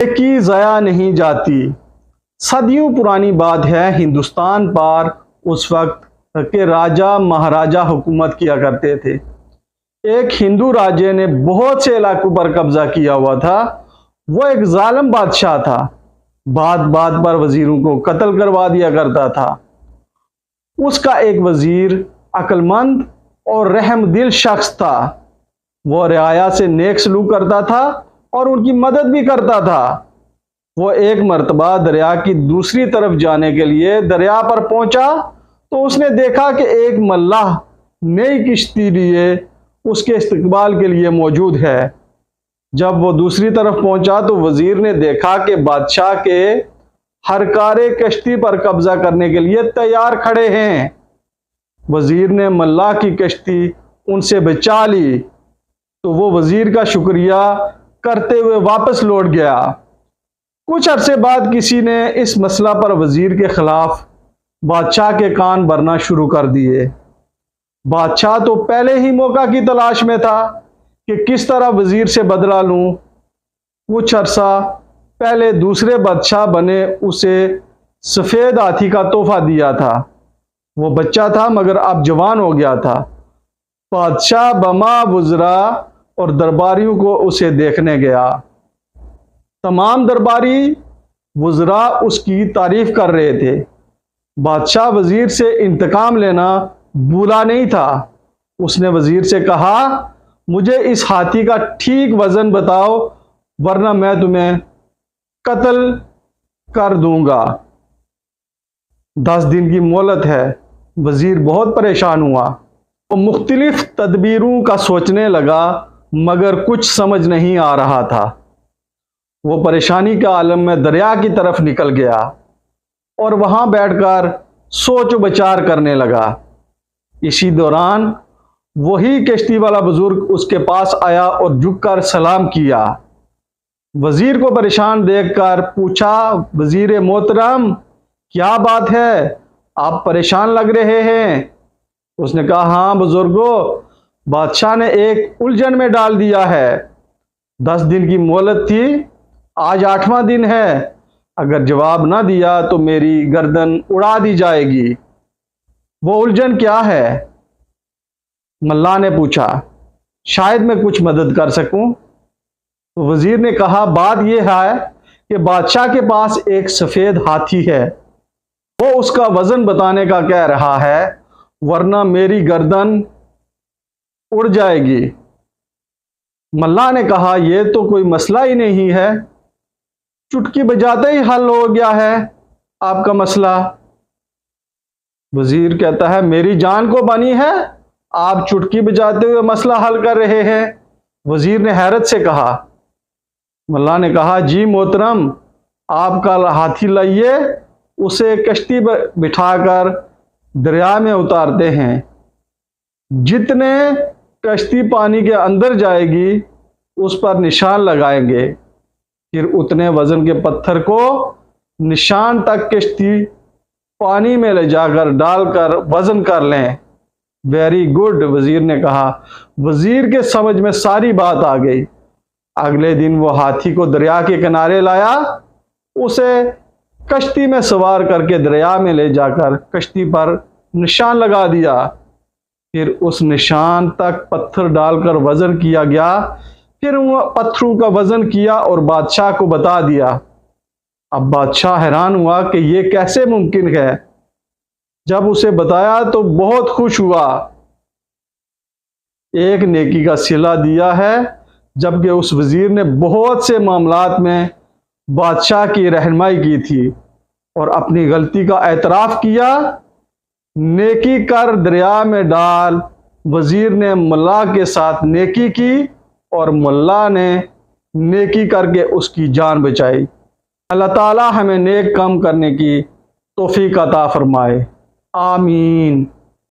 نیکی ضائع نہیں جاتی۔ صدیوں پرانی بات ہے، ہندوستان پر اس وقت کے راجہ مہاراجہ حکومت کیا کرتے تھے۔ ایک ہندو راجے نے بہت سے علاقوں پر قبضہ کیا ہوا تھا۔ وہ ایک ظالم بادشاہ تھا، بات بات پر وزیروں کو قتل کروا دیا کرتا تھا۔ اس کا ایک وزیر عقل مند اور رحم دل شخص تھا۔ وہ رعایا سے نیک سلوک کرتا تھا اور ان کی مدد بھی کرتا تھا۔ وہ ایک مرتبہ دریا کی دوسری طرف جانے کے لیے دریا پر پہنچا تو اس نے دیکھا کہ ایک ملاح نئی کشتی لیے اس کے استقبال کے لیے موجود ہے۔ جب وہ دوسری طرف پہنچا تو وزیر نے دیکھا کہ بادشاہ کے ہر کارے کشتی پر قبضہ کرنے کے لیے تیار کھڑے ہیں۔ وزیر نے ملاح کی کشتی ان سے بچا لی تو وہ وزیر کا شکریہ کرتے ہوئے واپس لوٹ گیا۔ کچھ عرصے بعد کسی نے اس مسئلہ پر وزیر کے خلاف بادشاہ کے کان بھرنا شروع کر دیے۔ بادشاہ تو پہلے ہی موقع کی تلاش میں تھا کہ کس طرح وزیر سے بدلہ لوں۔ کچھ عرصہ پہلے دوسرے بادشاہ بنے اسے سفید ہاتھی کا تحفہ دیا تھا۔ وہ بچہ تھا مگر اب جوان ہو گیا تھا۔ بادشاہ بما وزراء اور درباریوں کو اسے دیکھنے گیا۔ تمام درباری وزراء اس کی تعریف کر رہے تھے۔ بادشاہ وزیر سے انتقام لینا بھولا نہیں تھا۔ اس نے وزیر سے کہا، مجھے اس ہاتھی کا ٹھیک وزن بتاؤ ورنہ میں تمہیں قتل کر دوں گا۔ 10 دن کی مہلت ہے۔ وزیر بہت پریشان ہوا۔ وہ مختلف تدبیروں کا سوچنے لگا مگر کچھ سمجھ نہیں آ رہا تھا۔ وہ پریشانی کے عالم میں دریا کی طرف نکل گیا اور وہاں بیٹھ کر سوچ و بچار کرنے لگا۔ اسی دوران وہی کشتی والا بزرگ اس کے پاس آیا اور جھک کر سلام کیا۔ وزیر کو پریشان دیکھ کر پوچھا، وزیر محترم کیا بات ہے؟ آپ پریشان لگ رہے ہیں۔ اس نے کہا، ہاں بزرگو، بادشاہ نے ایک الجھن میں ڈال دیا ہے۔ 10 دن کی مہلت تھی، آج 8واں دن ہے۔ اگر جواب نہ دیا تو میری گردن اڑا دی جائے گی۔ وہ الجھن کیا ہے؟ ملاح نے پوچھا۔ شاید میں کچھ مدد کر سکوں۔ وزیر نے کہا، بات یہ ہے کہ بادشاہ کے پاس ایک سفید ہاتھی ہے۔ وہ اس کا وزن بتانے کا کہہ رہا ہے ورنہ میری گردن اڑ جائے گی۔ ملاح نے کہا، یہ تو کوئی مسئلہ ہی نہیں ہے، چٹکی بجاتے ہی حل ہو گیا ہے آپ کا مسئلہ۔ وزیر کہتا ہے، میری جان کو بنی ہے، آپ چٹکی بجاتے ہوئے مسئلہ حل کر رہے ہیں۔ وزیر نے حیرت سے کہا۔ ملاح نے کہا، جی محترم، آپ کا ہاتھی لائیے، اسے کشتی بٹھا کر دریا میں اتارتے ہیں۔ جتنے کشتی پانی کے اندر جائے گی اس پر نشان لگائیں گے، پھر اتنے وزن کے پتھر کو نشان تک کشتی پانی میں لے جا کر ڈال کر وزن کر لیں۔ ویری گڈ، وزیر نے کہا۔ وزیر کے سمجھ میں ساری بات آ گئی۔ اگلے دن وہ ہاتھی کو دریا کے کنارے لایا، اسے کشتی میں سوار کر کے دریا میں لے جا کر کشتی پر نشان لگا دیا۔ پھر اس نشان تک پتھر ڈال کر وزن کیا گیا۔ پھر وہ پتھروں کا وزن کیا اور بادشاہ کو بتا دیا۔ اب بادشاہ حیران ہوا کہ یہ کیسے ممکن ہے۔ جب اسے بتایا تو بہت خوش ہوا۔ ایک نیکی کا صلہ دیا ہے، جبکہ اس وزیر نے بہت سے معاملات میں بادشاہ کی رہنمائی کی تھی اور اپنی غلطی کا اعتراف کیا۔ نیکی کر دریا میں ڈال۔ وزیر نے ملاح کے ساتھ نیکی کی اور ملاح نے نیکی کر کے اس کی جان بچائی۔ اللہ تعالی ہمیں نیک کام کرنے کی توفیق عطا فرمائے، آمین۔